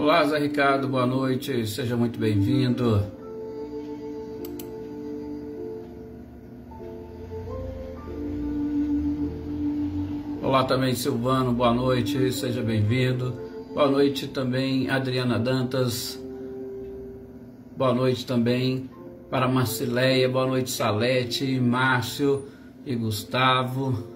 Olá, Zé Ricardo, boa noite, seja muito bem-vindo. Olá também, Silvano, boa noite, seja bem-vindo. Boa noite também, Adriana Dantas. Boa noite também para Marcileia, boa noite, Salete, Márcio e Gustavo.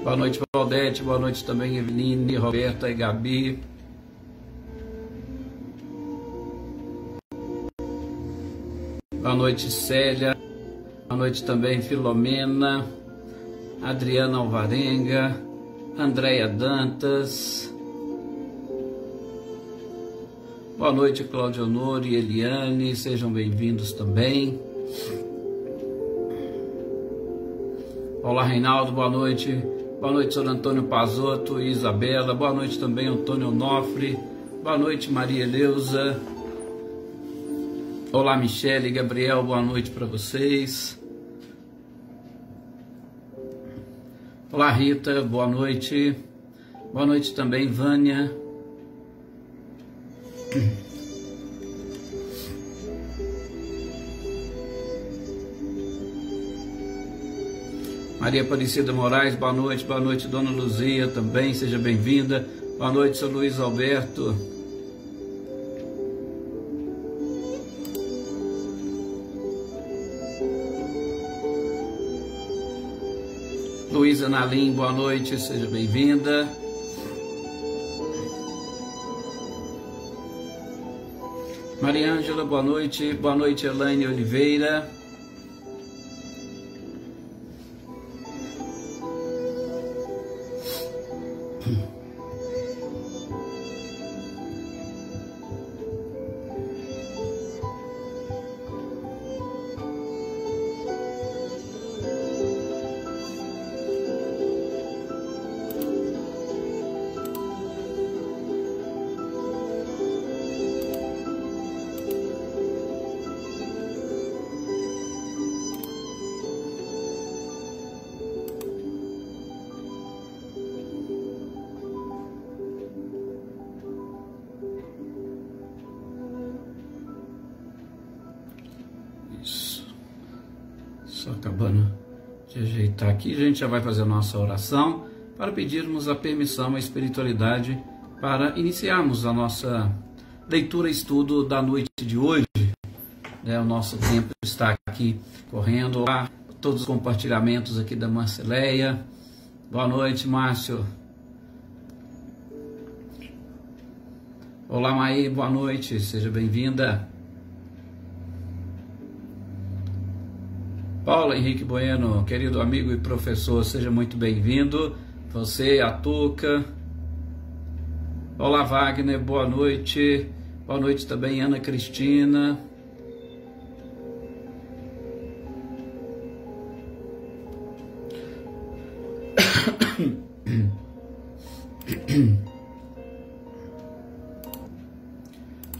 Boa noite, Valdete. Boa noite também, Eveline, Roberta e Gabi. Boa noite, Célia. Boa noite também, Filomena, Adriana Alvarenga, Andréia Dantas. Boa noite, Cláudio Honor e Eliane. Sejam bem-vindos também. Olá, Reinaldo. Boa noite. Boa noite, Sr. Antônio Pazotto e Isabela. Boa noite também, Antônio Onofre. Boa noite, Maria Eleusa. Olá, Michele e Gabriel. Boa noite para vocês. Olá, Rita. Boa noite. Boa noite também, Vânia. Maria Aparecida Moraes, boa noite, Dona Luzia também, seja bem-vinda, boa noite, Sr. Luiz Alberto. Luísa Nalim, boa noite, seja bem-vinda. Maria Ângela, boa noite, Elaine Oliveira. Acabando de ajeitar aqui, a gente já vai fazer a nossa oração para pedirmos a permissão à espiritualidade para iniciarmos a nossa leitura e estudo da noite de hoje. O nosso tempo está aqui correndo. Olá, todos os compartilhamentos aqui da Marcileia. Boa noite, Márcio. Olá, Maí, boa noite, seja bem-vinda. Paulo Henrique Bueno, querido amigo e professor, seja muito bem-vindo. Você, a Tuca. Olá, Wagner, boa noite. Boa noite também, Ana Cristina.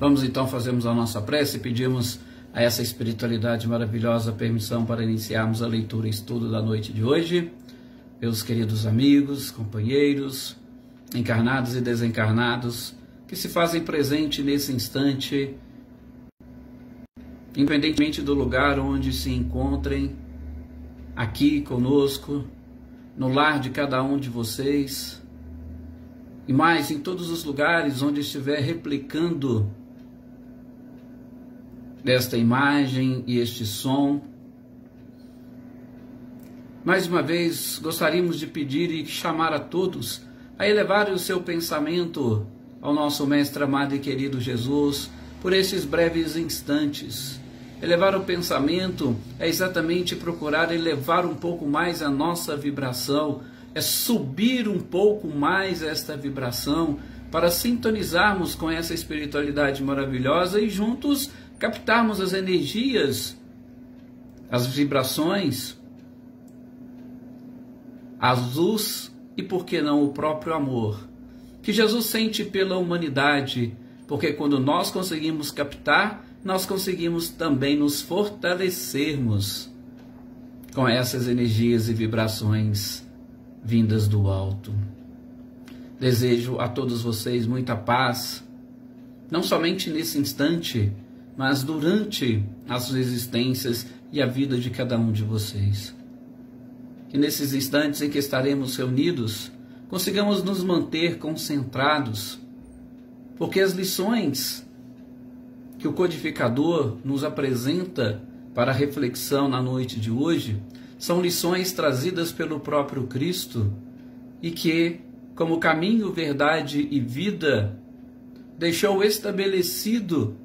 Vamos então fazermos a nossa prece e pedimos a essa espiritualidade maravilhosa permissão para iniciarmos a leitura e estudo da noite de hoje. Meus queridos amigos, companheiros, encarnados e desencarnados, que se fazem presente nesse instante, independentemente do lugar onde se encontrem, aqui conosco, no lar de cada um de vocês, e mais em todos os lugares onde estiver replicando desta imagem e este som. Mais uma vez, gostaríamos de pedir e chamar a todos a elevar o seu pensamento ao nosso Mestre amado e querido Jesus por estes breves instantes. Elevar o pensamento é exatamente procurar elevar um pouco mais a nossa vibração, é subir um pouco mais esta vibração para sintonizarmos com essa espiritualidade maravilhosa e juntos captarmos as energias, as vibrações, a luz e, por que não, o próprio amor que Jesus sente pela humanidade, porque quando nós conseguimos captar, nós conseguimos também nos fortalecermos com essas energias e vibrações vindas do alto. Desejo a todos vocês muita paz, não somente nesse instante, mas durante as suas existências e a vida de cada um de vocês. Que nesses instantes em que estaremos reunidos, consigamos nos manter concentrados, porque as lições que o codificador nos apresenta para a reflexão na noite de hoje são lições trazidas pelo próprio Cristo e que, como caminho, verdade e vida, deixou estabelecido,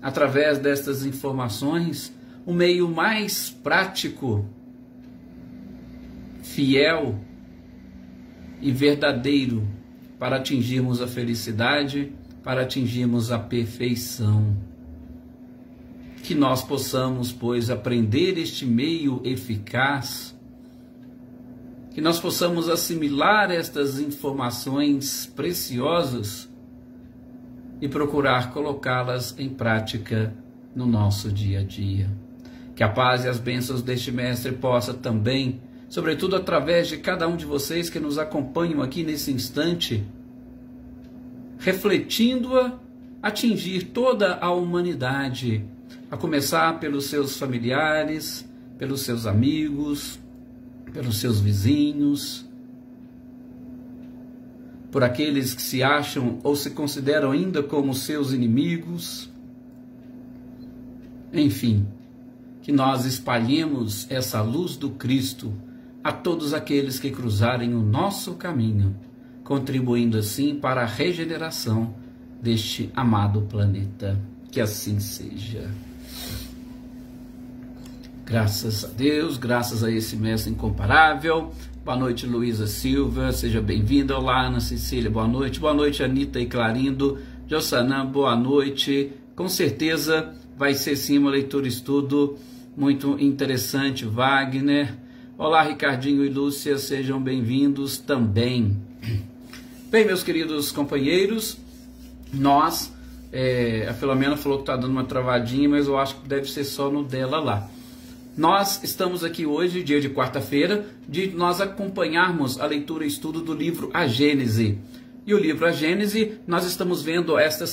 através destas informações, o meio mais prático, fiel e verdadeiro para atingirmos a felicidade, para atingirmos a perfeição. Que nós possamos, pois, aprender este meio eficaz, que nós possamos assimilar estas informações preciosas e procurar colocá-las em prática no nosso dia a dia. Que a paz e as bênçãos deste Mestre possa também, sobretudo através de cada um de vocês que nos acompanham aqui nesse instante, refletindo-a, atingir toda a humanidade, a começar pelos seus familiares, pelos seus amigos, pelos seus vizinhos, por aqueles que se acham ou se consideram ainda como seus inimigos. Enfim, que nós espalhemos essa luz do Cristo a todos aqueles que cruzarem o nosso caminho, contribuindo assim para a regeneração deste amado planeta. Que assim seja. Graças a Deus, graças a esse mestre incomparável. Boa noite, Luísa Silva, seja bem-vinda. Olá, Ana Cecília, boa noite, Anitta e Clarindo. Jossanã, boa noite. Com certeza vai ser sim uma leitura estudo muito interessante. Wagner, olá, Ricardinho e Lúcia, sejam bem-vindos também. Bem, meus queridos companheiros, a Filomena falou que está dando uma travadinha, mas eu acho que deve ser só no dela lá. Nós estamos aqui hoje, dia de quarta-feira, de nós acompanharmos a leitura e estudo do livro A Gênese. E o livro A Gênese, nós estamos vendo esta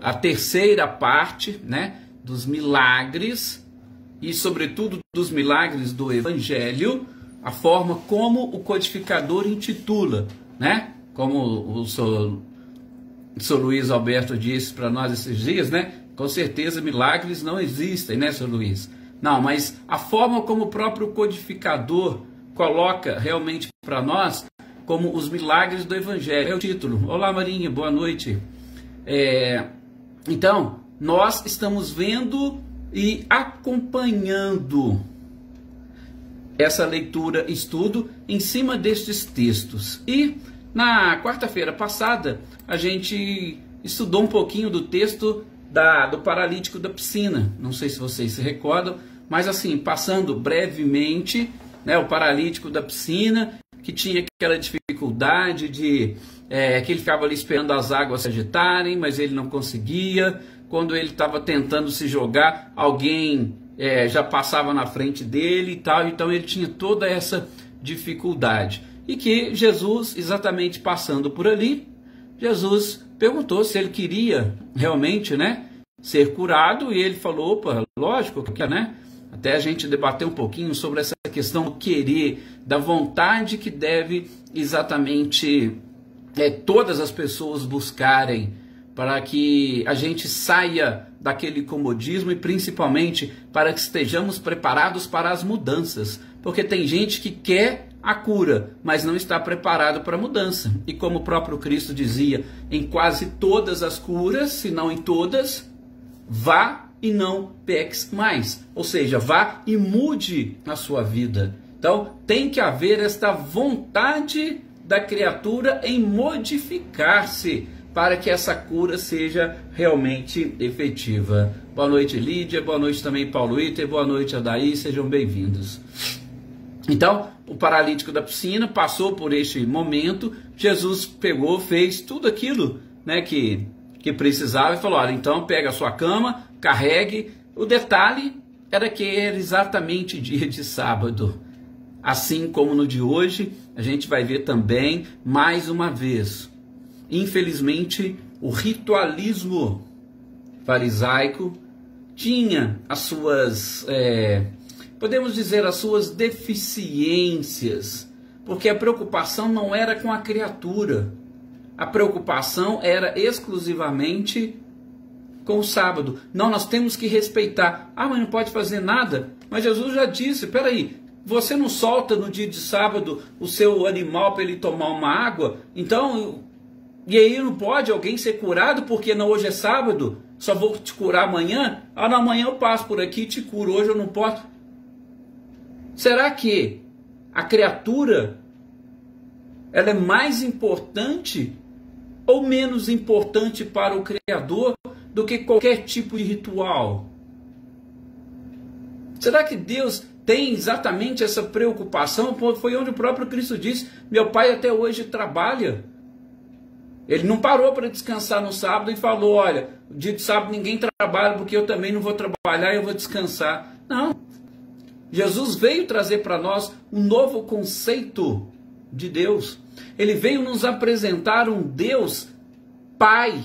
a terceira parte, né, dos milagres, e sobretudo dos milagres do Evangelho, a forma como o codificador intitula, né, como o Sr. Luiz Alberto disse para nós esses dias, né? Com certeza milagres não existem, né, Sr. Luiz? Não, mas a forma como o próprio codificador coloca realmente para nós como os milagres do Evangelho. É o título. Olá, Marinha, boa noite. Então, nós estamos vendo e acompanhando essa leitura, estudo, em cima destes textos. E na quarta-feira passada, a gente estudou um pouquinho do texto do paralítico da piscina. Não sei se vocês se recordam, mas assim, passando brevemente, né, o paralítico da piscina, que tinha aquela dificuldade de que ele ficava ali esperando as águas se agitarem, mas ele não conseguia. Quando ele estava tentando se jogar, alguém já passava na frente dele e tal, então ele tinha toda essa dificuldade. E que Jesus, exatamente passando por ali, Jesus perguntou se ele queria realmente, né, ser curado, e ele falou, opa, lógico que, né? Até a gente debater um pouquinho sobre essa questão do querer, da vontade que deve exatamente todas as pessoas buscarem, para que a gente saia daquele comodismo e principalmente para que estejamos preparados para as mudanças, porque tem gente que quer a cura, mas não está preparado para a mudança. E como o próprio Cristo dizia, em quase todas as curas, se não em todas, vá e não peques mais. Ou seja, vá e mude a sua vida. Então, tem que haver esta vontade da criatura em modificar-se para que essa cura seja realmente efetiva. Boa noite, Lídia. Boa noite também, Paulo Iter. Boa noite, Adaí. Sejam bem-vindos. Então, o paralítico da piscina passou por este momento. Jesus pegou, fez tudo aquilo, né, que precisava e falou, olha, então pega a sua cama, carregue. O detalhe era que era exatamente dia de sábado. Assim como no de hoje, a gente vai ver também, mais uma vez, infelizmente, o ritualismo farisaico tinha as suas, podemos dizer, as suas deficiências, porque a preocupação não era com a criatura, a preocupação era exclusivamente com o sábado. Não, nós temos que respeitar. Ah, mas não pode fazer nada. Mas Jesus já disse, peraí, você não solta no dia de sábado o seu animal para ele tomar uma água? Então, e aí não pode alguém ser curado porque não, hoje é sábado? Só vou te curar amanhã? Ah, não, amanhã eu passo por aqui e te curo, hoje eu não posso. Será que a criatura ela é mais importante ou menos importante para o Criador do que qualquer tipo de ritual? Será que Deus tem exatamente essa preocupação? Foi onde o próprio Cristo disse, meu Pai até hoje trabalha. Ele não parou para descansar no sábado e falou, olha, dia de sábado ninguém trabalha porque eu também não vou trabalhar e eu vou descansar. Não. Jesus veio trazer para nós um novo conceito de Deus. Ele veio nos apresentar um Deus Pai.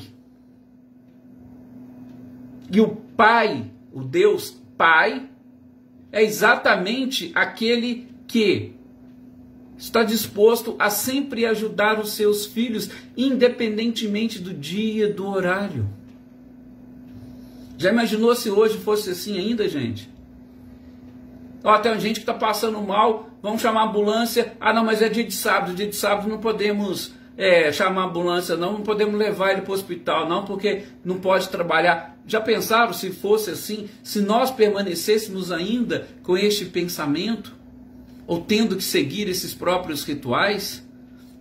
E o Pai, o Deus Pai, é exatamente aquele que está disposto a sempre ajudar os seus filhos, independentemente do dia, do horário. Já imaginou se hoje fosse assim ainda, gente? Ó, tem gente que está passando mal, vamos chamar a ambulância. Ah, não, mas é dia de sábado não podemos chamar a ambulância, não podemos levar ele para o hospital, não, porque não pode trabalhar. Já pensaram se fosse assim, se nós permanecêssemos ainda com este pensamento, ou tendo que seguir esses próprios rituais?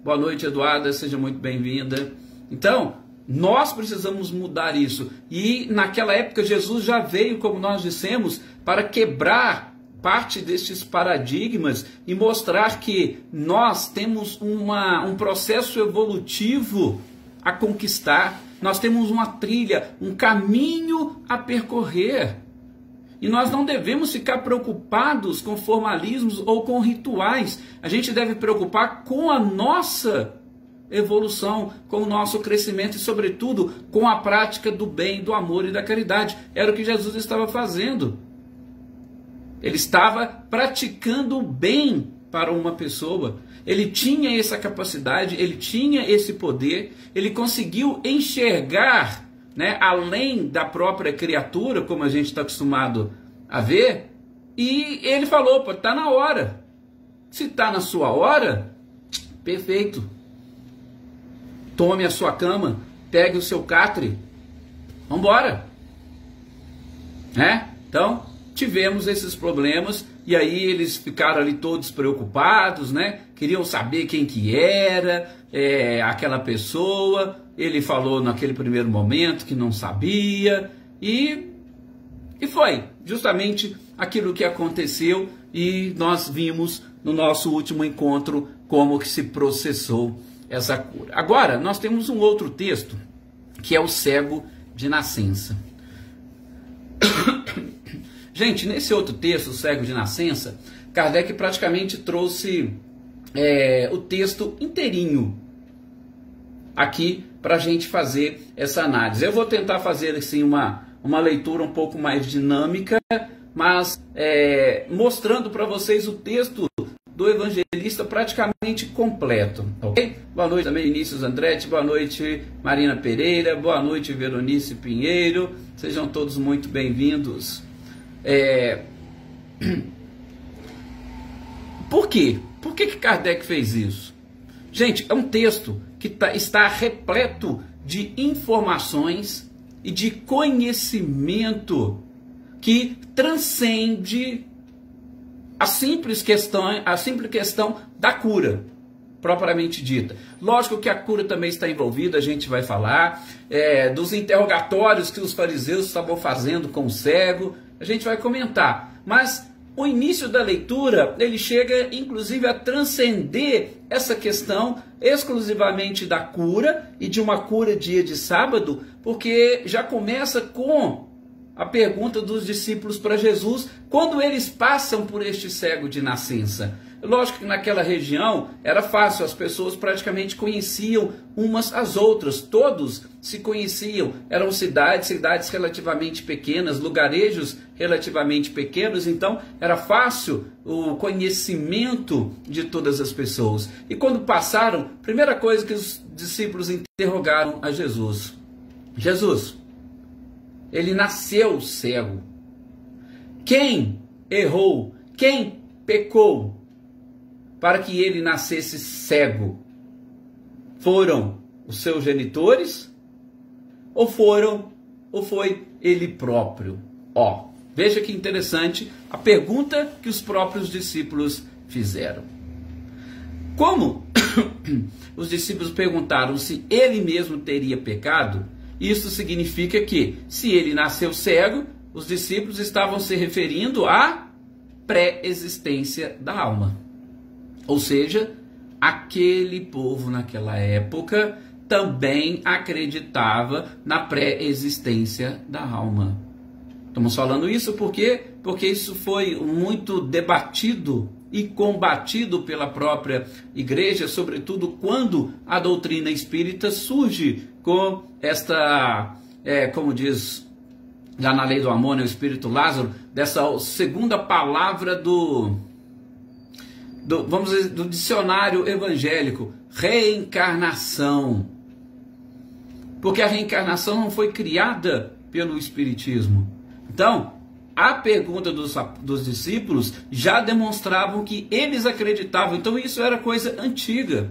Boa noite, Eduarda, seja muito bem-vinda. Então, nós precisamos mudar isso. E naquela época Jesus já veio, como nós dissemos, para quebrar parte destes paradigmas e mostrar que nós temos um processo evolutivo a conquistar, nós temos uma trilha, um caminho a percorrer. E nós não devemos ficar preocupados com formalismos ou com rituais. A gente deve preocupar com a nossa evolução, com o nosso crescimento e, sobretudo, com a prática do bem, do amor e da caridade. Era o que Jesus estava fazendo. Ele estava praticando o bem para uma pessoa. Ele tinha essa capacidade, ele tinha esse poder, ele conseguiu enxergar, né, além da própria criatura, como a gente está acostumado a ver, e ele falou, pô, está na hora. Se está na sua hora, perfeito. Tome a sua cama, pegue o seu catre, vamos embora. Então, tivemos esses problemas, e aí eles ficaram ali todos preocupados, né? Queriam saber quem que era aquela pessoa. Ele falou naquele primeiro momento que não sabia, e foi justamente aquilo que aconteceu, e nós vimos no nosso último encontro como que se processou essa cura. Agora, nós temos um outro texto, que é o cego de nascença. Gente, nesse outro texto, o cego de nascença, Kardec praticamente trouxe o texto inteirinho aqui para a gente fazer essa análise. Eu vou tentar fazer assim, uma leitura um pouco mais dinâmica, mas mostrando para vocês o texto do evangelista praticamente completo. Ok? Boa noite também, Vinícius Andretti, boa noite, Marina Pereira, boa noite, Veronice Pinheiro, sejam todos muito bem-vindos. Por quê? Por que Kardec fez isso? Gente, é um texto que está repleto de informações e de conhecimento que transcende a simples questão da cura, propriamente dita. Lógico que a cura também está envolvida, a gente vai falar, dos interrogatórios que os fariseus estavam fazendo com o cego, a gente vai comentar. Mas o início da leitura, ele chega inclusive a transcender essa questão exclusivamente da cura e de uma cura dia de sábado, porque já começa com a pergunta dos discípulos para Jesus, quando eles passam por este cego de nascença. Lógico que naquela região era fácil, as pessoas praticamente conheciam umas às outras, todos se conheciam, eram cidades relativamente pequenas, lugarejos relativamente pequenos, então era fácil o conhecimento de todas as pessoas. E quando passaram, primeira coisa que os discípulos interrogaram a Jesus: Jesus, ele nasceu cego. Quem errou? Quem pecou para que ele nascesse cego? Foram os seus genitores? Ou foi ele próprio? Veja que interessante a pergunta que os próprios discípulos fizeram. Como os discípulos perguntaram se ele mesmo teria pecado, isso significa que, se ele nasceu cego, os discípulos estavam se referindo à pré-existência da alma. Ou seja, aquele povo naquela época também acreditava na pré-existência da alma. Estamos falando isso porque isso foi muito debatido e combatido pela própria igreja, sobretudo quando a doutrina espírita surge com esta, como diz já na lei do amor, o espírito Lázaro, dessa segunda palavra do dicionário evangélico, reencarnação. Porque a reencarnação não foi criada pelo espiritismo. Então, a pergunta dos discípulos já demonstravam que eles acreditavam. Então isso era coisa antiga.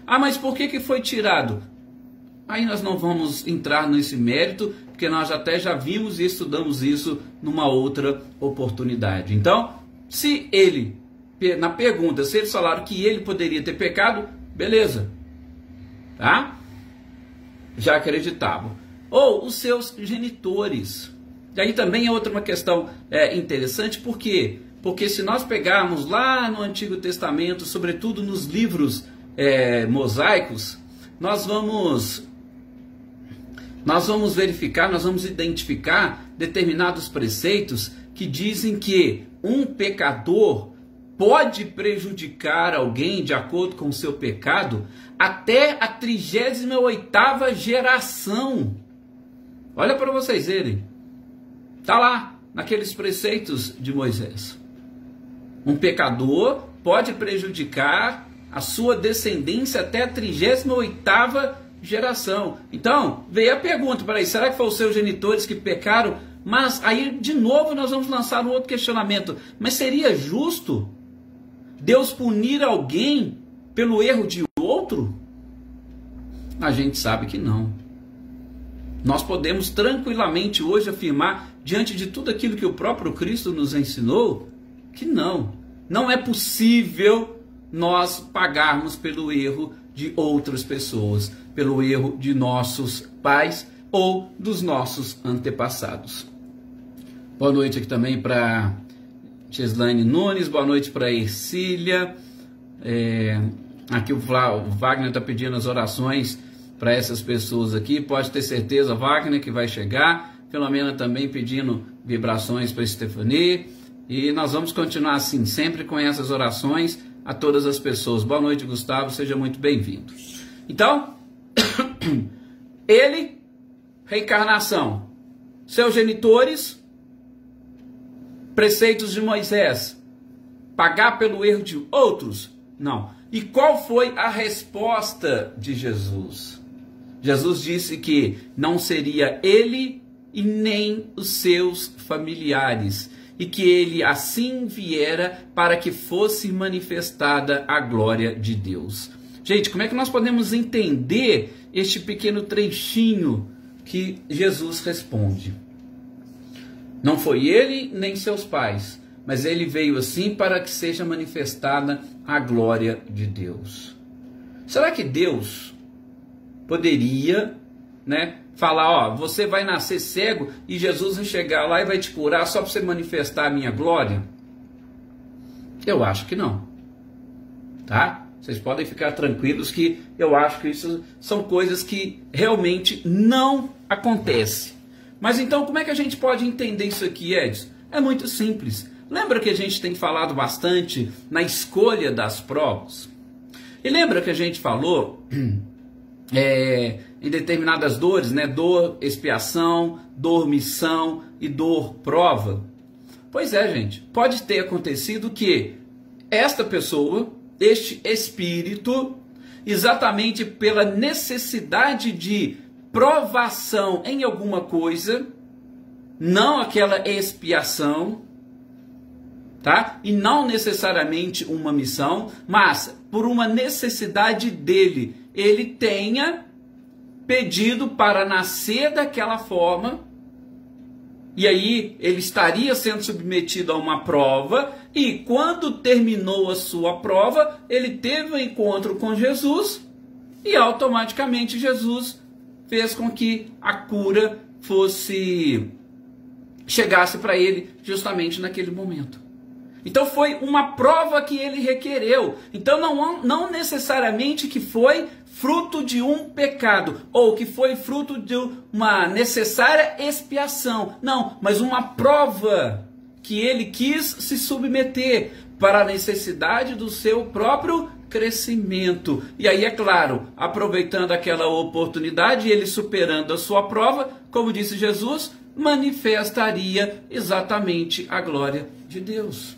Mas por que foi tirado? Aí nós não vamos entrar nesse mérito, porque nós até já vimos e estudamos isso numa outra oportunidade. Então, se ele, na pergunta, se eles falaram que ele poderia ter pecado, beleza. Tá? Já acreditavam. Ou os seus genitores. E aí também é outra questão interessante, por quê? Porque se nós pegarmos lá no Antigo Testamento, sobretudo nos livros mosaicos, nós vamos verificar, nós vamos identificar determinados preceitos que dizem que um pecador pode prejudicar alguém de acordo com o seu pecado até a 38ª geração. Olha para vocês verem. Está lá, naqueles preceitos de Moisés. Um pecador pode prejudicar a sua descendência até a 38ª geração. Então, veio a pergunta, peraí, será que foram os seus genitores que pecaram? Mas aí, de novo, nós vamos lançar um outro questionamento. Mas seria justo Deus punir alguém pelo erro de outro? A gente sabe que não. Nós podemos tranquilamente hoje afirmar, diante de tudo aquilo que o próprio Cristo nos ensinou, que não é possível nós pagarmos pelo erro de outras pessoas, pelo erro de nossos pais ou dos nossos antepassados. Boa noite aqui também para Cheslane Nunes, boa noite para Ercília. Aqui o Wagner está pedindo as orações para essas pessoas aqui, pode ter certeza, Wagner, que vai chegar. Filomena também pedindo vibrações para Stephanie, e nós vamos continuar assim, sempre com essas orações a todas as pessoas. Boa noite, Gustavo, seja muito bem-vindo. Então, ele, reencarnação, seus genitores, preceitos de Moisés, pagar pelo erro de outros? Não. E qual foi a resposta de Jesus? Jesus disse que não seria ele e nem os seus familiares, e que ele assim viera para que fosse manifestada a glória de Deus. Gente, como é que nós podemos entender este pequeno trechinho que Jesus responde? Não foi ele nem seus pais, mas ele veio assim para que seja manifestada a glória de Deus. Será que Deus poderia, falar, ó, você vai nascer cego e Jesus vai chegar lá e vai te curar só para você manifestar a minha glória? Eu acho que não. Tá? Vocês podem ficar tranquilos que eu acho que isso são coisas que realmente não acontecem. Mas então como é que a gente pode entender isso aqui, Edson? É muito simples. Lembra que a gente tem falado bastante na escolha das provas? E lembra que a gente falou em determinadas dores, dor, expiação, dor, missão e dor, prova? Pois é, gente, pode ter acontecido que esta pessoa, este espírito, exatamente pela necessidade de provação em alguma coisa, não aquela expiação, tá? E não necessariamente uma missão, mas por uma necessidade dele, ele tenha pedido para nascer daquela forma, e aí ele estaria sendo submetido a uma prova, e quando terminou a sua prova, ele teve um encontro com Jesus, e automaticamente Jesus fez com que a cura chegasse para ele justamente naquele momento. Então foi uma prova que ele requereu. Então não necessariamente que foi fruto de um pecado, ou que foi fruto de uma necessária expiação. Não, mas uma prova que ele quis se submeter para a necessidade do seu próprio crescimento. E aí, é claro, aproveitando aquela oportunidade, ele superando a sua prova, como disse Jesus, manifestaria exatamente a glória de Deus.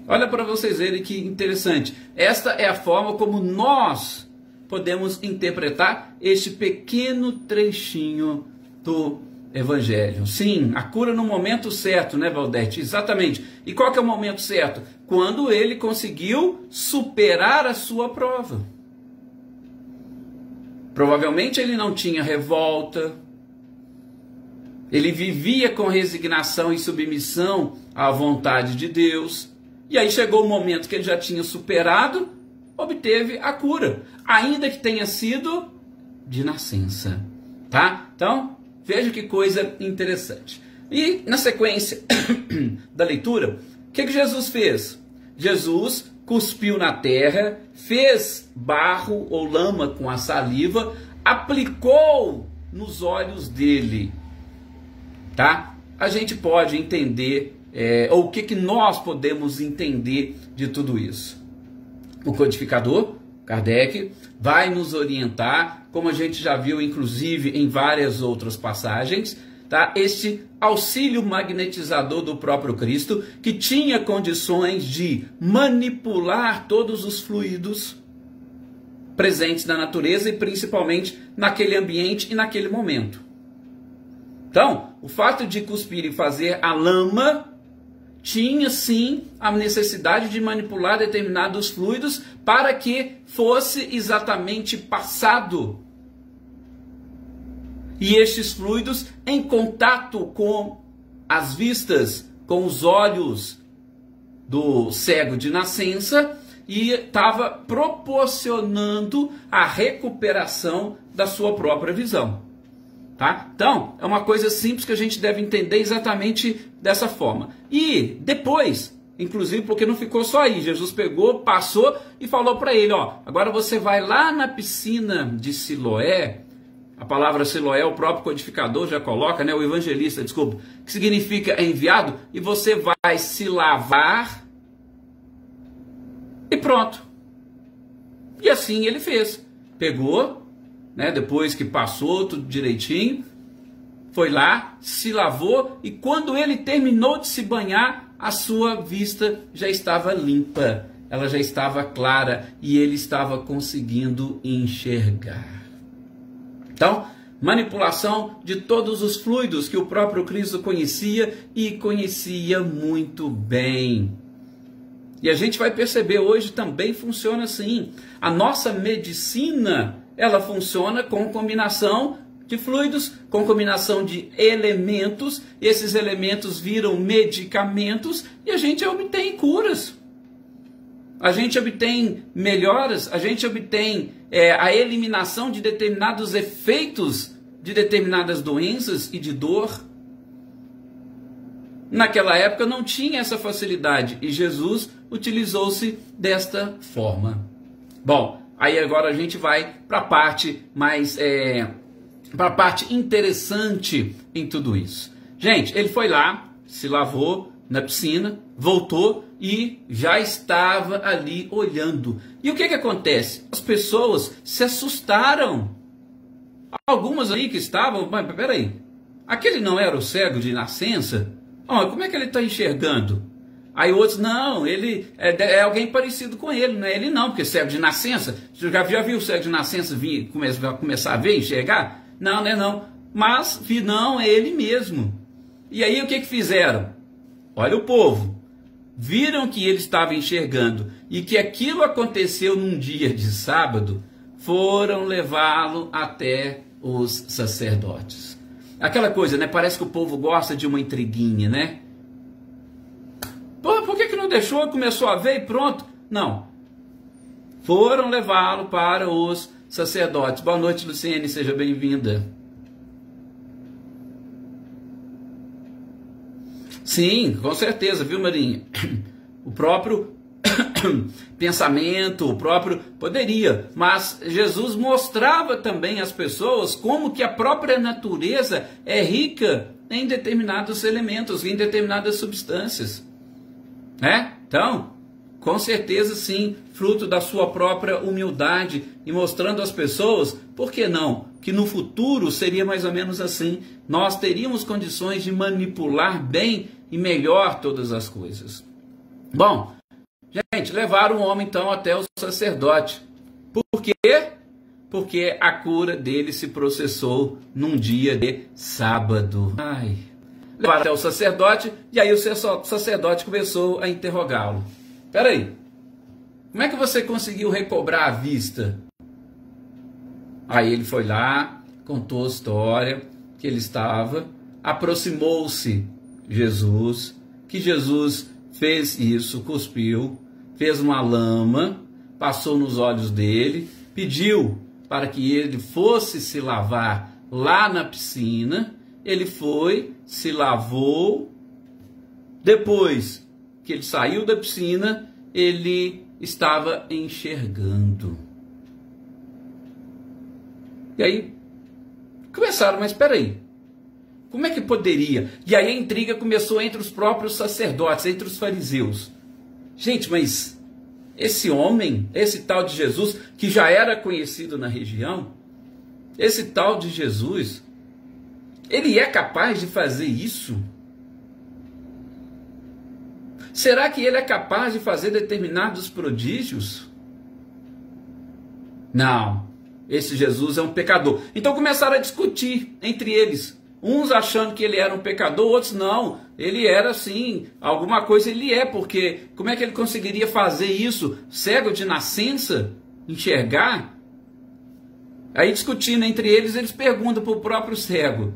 Olha para vocês verem que interessante. Esta é a forma como nós podemos interpretar este pequeno trechinho do Evangelho. Sim, a cura no momento certo, Valdete? Exatamente. E qual que é o momento certo? Quando ele conseguiu superar a sua prova. Provavelmente ele não tinha revolta. Ele vivia com resignação e submissão à vontade de Deus. E aí chegou o momento que ele já tinha superado, obteve a cura, ainda que tenha sido de nascença, tá? Então, veja que coisa interessante. E na sequência da leitura, o que Jesus fez? Jesus cuspiu na terra, fez barro ou lama com a saliva, aplicou nos olhos dele, tá? A gente pode entender ou o que nós podemos entender de tudo isso? O codificador, Kardec, vai nos orientar, como a gente já viu inclusive em várias outras passagens, tá? Este auxílio magnetizador do próprio Cristo, que tinha condições de manipular todos os fluidos presentes na natureza e principalmente naquele ambiente e naquele momento. Então, o fato de cuspir e fazer a lama tinha sim a necessidade de manipular determinados fluidos para que fosse exatamente passado. E estes fluidos, em contato com as vistas, com os olhos do cego de nascença, e estava proporcionando a recuperação da sua própria visão. Tá? Então, é uma coisa simples que a gente deve entender exatamente dessa forma. E depois, inclusive porque não ficou só aí, Jesus pegou, passou e falou para ele, ó, agora você vai lá na piscina de Siloé. A palavra Siloé, o próprio codificador já coloca, o evangelista, desculpa, que significa enviado, e você vai se lavar e pronto. E assim ele fez. Pegou, depois que passou tudo direitinho, foi lá, se lavou, e quando ele terminou de se banhar, a sua vista já estava limpa, ela já estava clara, e ele estava conseguindo enxergar. Então, manipulação de todos os fluidos que o próprio Cristo conhecia, e conhecia muito bem. E a gente vai perceber hoje também funciona assim. A nossa medicina, ela funciona com combinação de fluidos, com combinação de elementos, esses elementos viram medicamentos e a gente obtém curas. A gente obtém melhoras, a gente obtém a eliminação de determinados efeitos de determinadas doenças e de dor. Naquela época não tinha essa facilidade e Jesus utilizou-se desta forma. Bom, aí agora a gente vai para a parte mais, para a parte interessante em tudo isso. Gente, ele foi lá, se lavou na piscina, voltou e já estava ali olhando. E o que acontece? As pessoas se assustaram. Algumas ali que estavam, mas peraí, aquele não era o cego de nascença? Oh, como é que ele está enxergando? Aí outros, não, ele é alguém parecido com ele, não é ele não, porque cego de nascença, você já viu o cego de nascença começar a ver, enxergar? Não, não é não, mas não, é ele mesmo. E aí o que fizeram? Olha o povo, viram que ele estava enxergando e que aquilo aconteceu num dia de sábado, foram levá-lo até os sacerdotes. Aquela coisa, né? Parece que o povo gosta de uma intriguinha, né? Pô, por que não deixou? Começou a ver e pronto. Não. Foram levá-lo para os sacerdotes. Boa noite, Luciene, seja bem-vinda. Sim, com certeza, viu, Marinha? O próprio pensamento, o próprio poderia, mas Jesus mostrava também às pessoas como que a própria natureza é rica em determinados elementos, em determinadas substâncias, né? Então, com certeza sim, fruto da sua própria humildade e mostrando às pessoas, por que não, que no futuro seria mais ou menos assim, nós teríamos condições de manipular bem e melhor todas as coisas. Bom, gente, levaram o homem então até o sacerdote. Por quê? Porque a cura dele se processou num dia de sábado. Ai. Levaram até o sacerdote e aí o sacerdote começou a interrogá-lo. Peraí, como é que você conseguiu recobrar a vista? Aí ele foi lá, contou a história que ele estava, aproximou-se Jesus, que Jesus fez isso, cuspiu, fez uma lama, passou nos olhos dele, pediu para que ele fosse se lavar lá na piscina. Ele foi, se lavou. Depois que ele saiu da piscina, ele estava enxergando. E aí começaram, mas espera aí, como é que poderia? E aí a intriga começou entre os próprios sacerdotes, entre os fariseus. Gente, mas esse homem, esse tal de Jesus, que já era conhecido na região, esse tal de Jesus, ele é capaz de fazer isso? Será que ele é capaz de fazer determinados prodígios? Não, esse Jesus é um pecador. Então começaram a discutir entre eles. Uns achando que ele era um pecador, outros não. Ele era sim, alguma coisa ele é, porque como é que ele conseguiria fazer isso? Cego de nascença? Enxergar? Aí discutindo entre eles, eles perguntam para o próprio cego.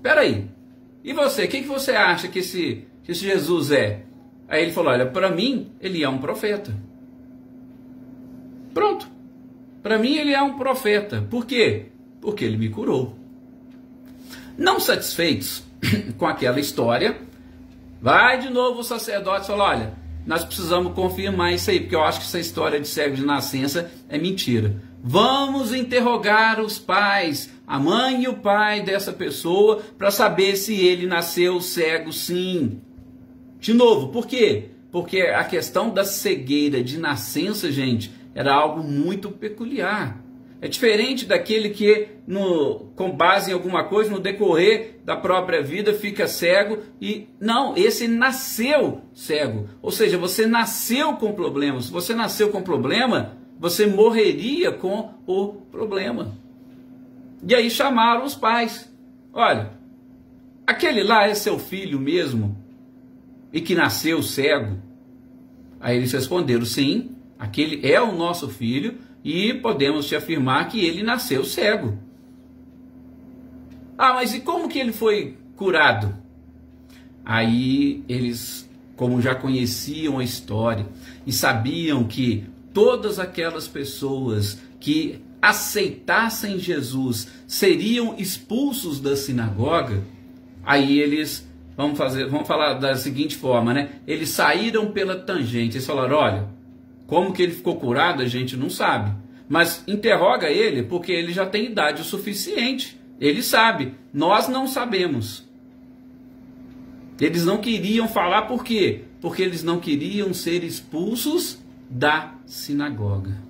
Peraí, e você? O que você acha que esse Jesus é? Aí ele falou, olha, para mim ele é um profeta. Pronto. Para mim ele é um profeta. Por quê? Porque ele me curou. Não satisfeitos com aquela história, vai de novo o sacerdote e fala, olha, nós precisamos confirmar isso aí, porque eu acho que essa história de cego de nascença é mentira. Vamos interrogar os pais, a mãe e o pai dessa pessoa, para saber se ele nasceu cego sim. De novo, por quê? Porque a questão da cegueira de nascença, gente, era algo muito peculiar. É diferente daquele que, com base em alguma coisa, no decorrer da própria vida, fica cego e... Não, esse nasceu cego. Ou seja, você nasceu com problema. Se você nasceu com problema, você morreria com o problema. E aí chamaram os pais. Olha, aquele lá é seu filho mesmo? E que nasceu cego? Aí eles responderam, sim, aquele é o nosso filho, e podemos te afirmar que ele nasceu cego. Ah, mas e como que ele foi curado? Aí eles, como já conheciam a história e sabiam que todas aquelas pessoas que aceitassem Jesus seriam expulsos da sinagoga, aí eles, vamos falar da seguinte forma, né? Eles saíram pela tangente, eles falaram, olha, como que ele ficou curado a gente não sabe, mas interroga ele porque ele já tem idade o suficiente, ele sabe, nós não sabemos. Eles não queriam falar por quê? Porque eles não queriam ser expulsos da sinagoga.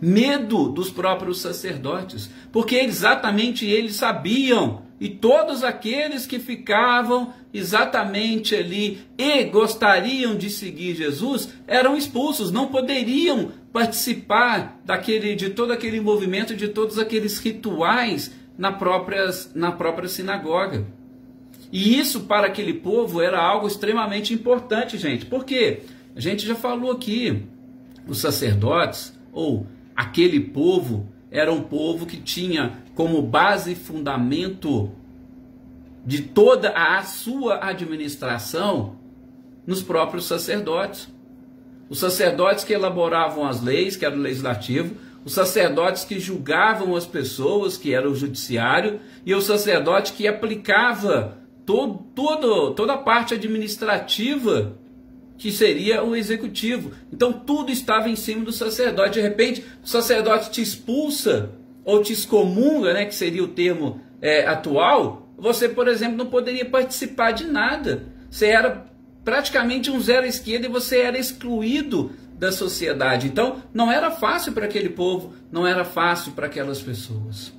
Medo dos próprios sacerdotes, porque exatamente eles sabiam, e todos aqueles que ficavam exatamente ali e gostariam de seguir Jesus, eram expulsos, não poderiam participar de todo aquele movimento, de todos aqueles rituais na própria sinagoga. E isso para aquele povo era algo extremamente importante, gente. Por quê? A gente já falou aqui, os sacerdotes, ou aquele povo, era um povo que tinha como base e fundamento de toda a sua administração nos próprios sacerdotes. Os sacerdotes que elaboravam as leis, que era o legislativo, os sacerdotes que julgavam as pessoas, que era o judiciário, e o sacerdote que aplicava toda a parte administrativa, que seria o executivo. Então tudo estava em cima do sacerdote. De repente o sacerdote te expulsa ou te excomunga, né, que seria o termo atual. Você, por exemplo, não poderia participar de nada. Você era praticamente um zero à esquerda e você era excluído da sociedade. Então não era fácil para aquele povo, não era fácil para aquelas pessoas.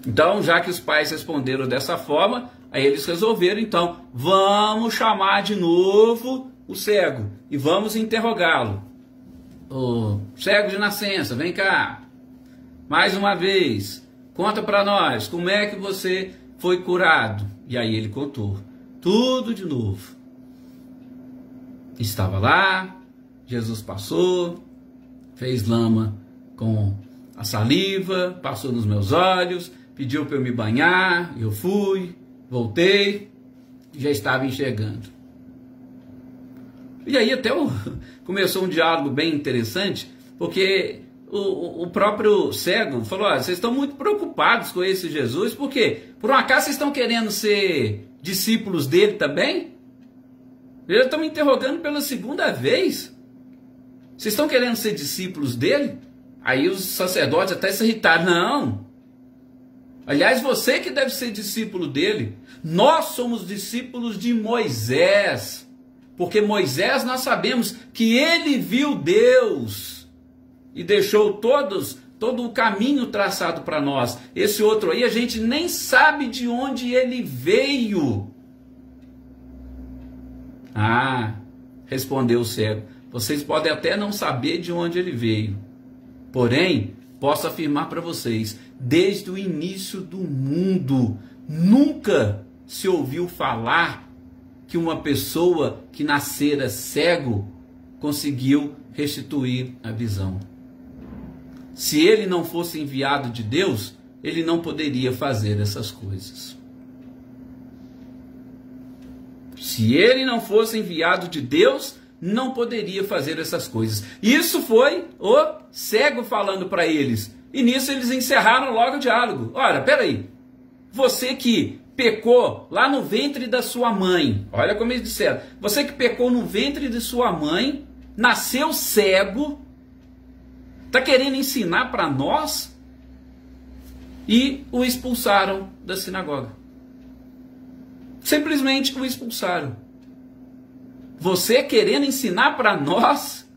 Então, já que os pais responderam dessa forma, aí eles resolveram, então, vamos chamar de novo o cego e vamos interrogá-lo. Ô, cego de nascença, vem cá. Mais uma vez, conta para nós, como é que você foi curado? E aí ele contou tudo de novo. Estava lá, Jesus passou, fez lama com a saliva, passou nos meus olhos, pediu para eu me banhar, eu fui, voltei, já estava enxergando. E aí até começou um diálogo bem interessante, porque o próprio cego falou, vocês estão muito preocupados com esse Jesus, por quê? Por um acaso vocês estão querendo ser discípulos dele também? Eles estão me interrogando pela segunda vez. Vocês estão querendo ser discípulos dele? Aí os sacerdotes até se irritaram, não. Aliás, você que deve ser discípulo dele. Nós somos discípulos de Moisés. Porque Moisés, nós sabemos que ele viu Deus e deixou todo o caminho traçado para nós. Esse outro aí, a gente nem sabe de onde ele veio. Ah, respondeu o cego, vocês podem até não saber de onde ele veio. Porém, posso afirmar para vocês, desde o início do mundo, nunca se ouviu falar que uma pessoa que nascera cego conseguiu restituir a visão. Se ele não fosse enviado de Deus, ele não poderia fazer essas coisas. Se ele não fosse enviado de Deus, não poderia fazer essas coisas. Isso foi o cego falando para eles. E nisso eles encerraram logo o diálogo. Ora, peraí. Você que pecou lá no ventre da sua mãe. Olha como eles disseram. Você que pecou no ventre de sua mãe, nasceu cego, está querendo ensinar para nós? E o expulsaram da sinagoga. Simplesmente o expulsaram. Você querendo ensinar para nós?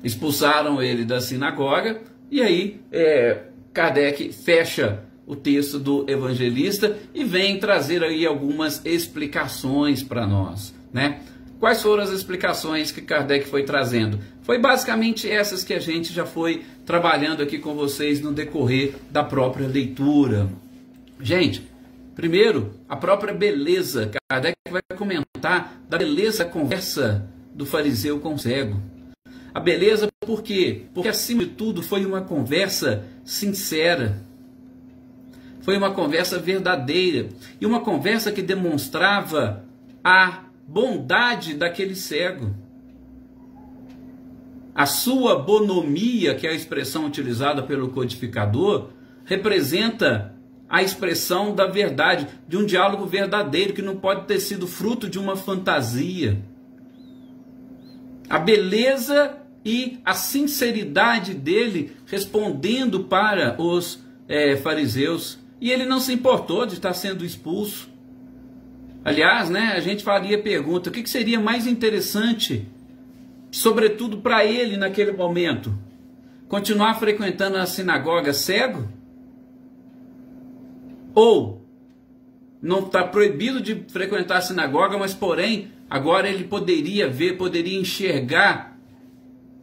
Expulsaram ele da sinagoga. E aí Kardec fecha o texto do evangelista e vem trazer aí algumas explicações para nós, né? Quais foram as explicações que Kardec foi trazendo? Foi basicamente essas que a gente já foi trabalhando aqui com vocês no decorrer da própria leitura. Gente, primeiro, a própria beleza. Kardec vai comentar da beleza da conversa do fariseu com o cego. A beleza Por quê? Porque, acima de tudo, foi uma conversa sincera. Foi uma conversa verdadeira. E uma conversa que demonstrava a bondade daquele cego. A sua bonomia, que é a expressão utilizada pelo codificador, representa a expressão da verdade, de um diálogo verdadeiro, que não pode ter sido fruto de uma fantasia. A beleza e a sinceridade dele respondendo para os fariseus. E ele não se importou de estar sendo expulso. Aliás, a gente faria pergunta, o que seria mais interessante, sobretudo para ele naquele momento? Continuar frequentando a sinagoga cego? Ou não está proibido de frequentar a sinagoga, mas porém agora ele poderia ver, poderia enxergar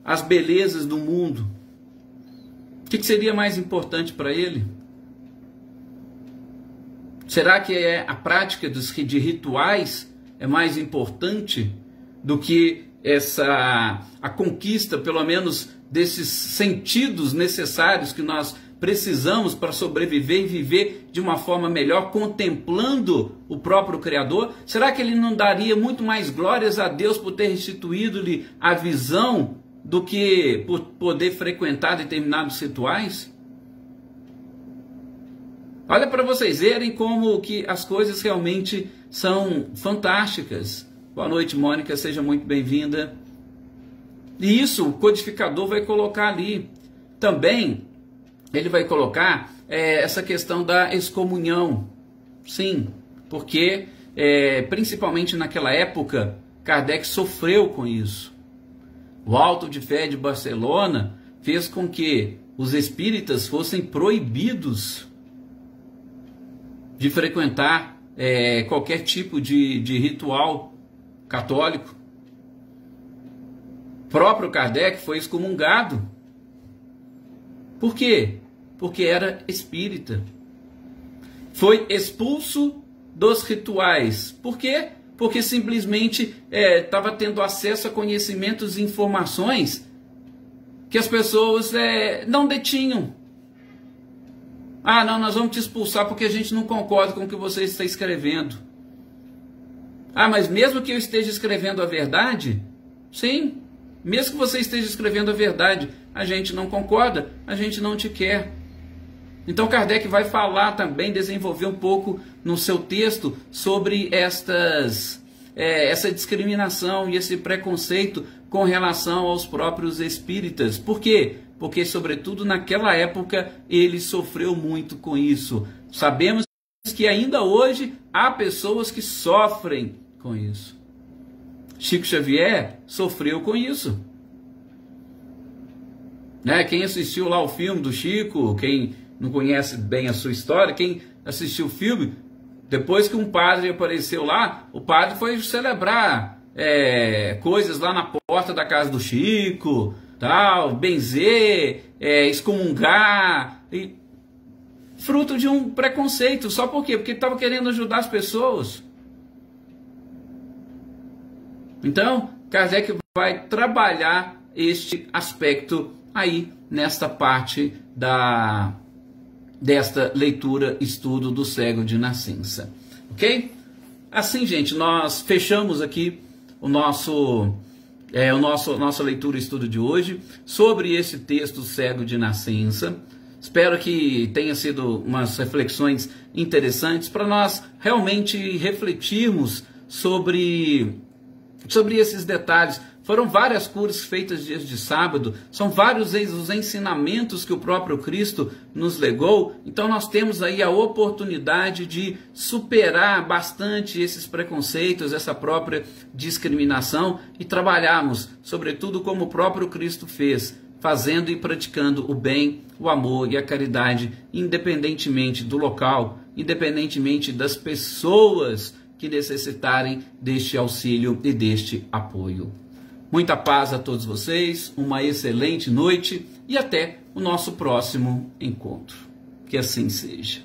as belezas do mundo? O que seria mais importante para ele? Será que a prática de rituais é mais importante do que a conquista, pelo menos, desses sentidos necessários que nós precisamos para sobreviver e viver de uma forma melhor, contemplando o próprio Criador? Será que ele não daria muito mais glórias a Deus por ter restituído-lhe a visão do que por poder frequentar determinados rituais? Olha para vocês verem como que as coisas realmente são fantásticas. Boa noite, Mônica, seja muito bem-vinda. E isso o codificador vai colocar ali. Também ele vai colocar essa questão da excomunhão. Sim, porque principalmente naquela época, Kardec sofreu com isso. O Auto de Fé de Barcelona fez com que os espíritas fossem proibidos de frequentar qualquer tipo de ritual católico. O próprio Kardec foi excomungado. Por quê? Porque era espírita. Foi expulso dos rituais. Por quê? Porque simplesmente estava tendo acesso a conhecimentos e informações que as pessoas não detinham. Ah, não, nós vamos te expulsar porque a gente não concorda com o que você está escrevendo. Ah, mas mesmo que eu esteja escrevendo a verdade, sim, mesmo que você esteja escrevendo a verdade, a gente não concorda, a gente não te quer. Então Kardec vai falar também, desenvolver um pouco no seu texto sobre essa discriminação e esse preconceito com relação aos próprios espíritas. Por quê? Porque, sobretudo, naquela época, ele sofreu muito com isso. Sabemos que ainda hoje há pessoas que sofrem com isso. Chico Xavier sofreu com isso. Quem assistiu lá o filme do Chico, quem não conhece bem a sua história, quem assistiu o filme, depois que um padre apareceu lá, o padre foi celebrar coisas lá na porta da casa do Chico, tal, benzer, excomungar, fruto de um preconceito. Só por quê? Porque estava querendo ajudar as pessoas. Então, Kardec vai trabalhar este aspecto aí, nesta parte desta leitura, estudo do cego de nascença. Ok? Assim, gente, nós fechamos aqui nossa leitura e estudo de hoje sobre esse texto cego de nascença. Espero que tenha sido umas reflexões interessantes para nós realmente refletirmos sobre esses detalhes. Foram várias curas feitas dias de sábado, são vários os ensinamentos que o próprio Cristo nos legou. Então nós temos aí a oportunidade de superar bastante esses preconceitos, essa própria discriminação e trabalharmos, sobretudo como o próprio Cristo fez, fazendo e praticando o bem, o amor e a caridade, independentemente do local, independentemente das pessoas que necessitarem deste auxílio e deste apoio. Muita paz a todos vocês, uma excelente noite e até o nosso próximo encontro. Que assim seja.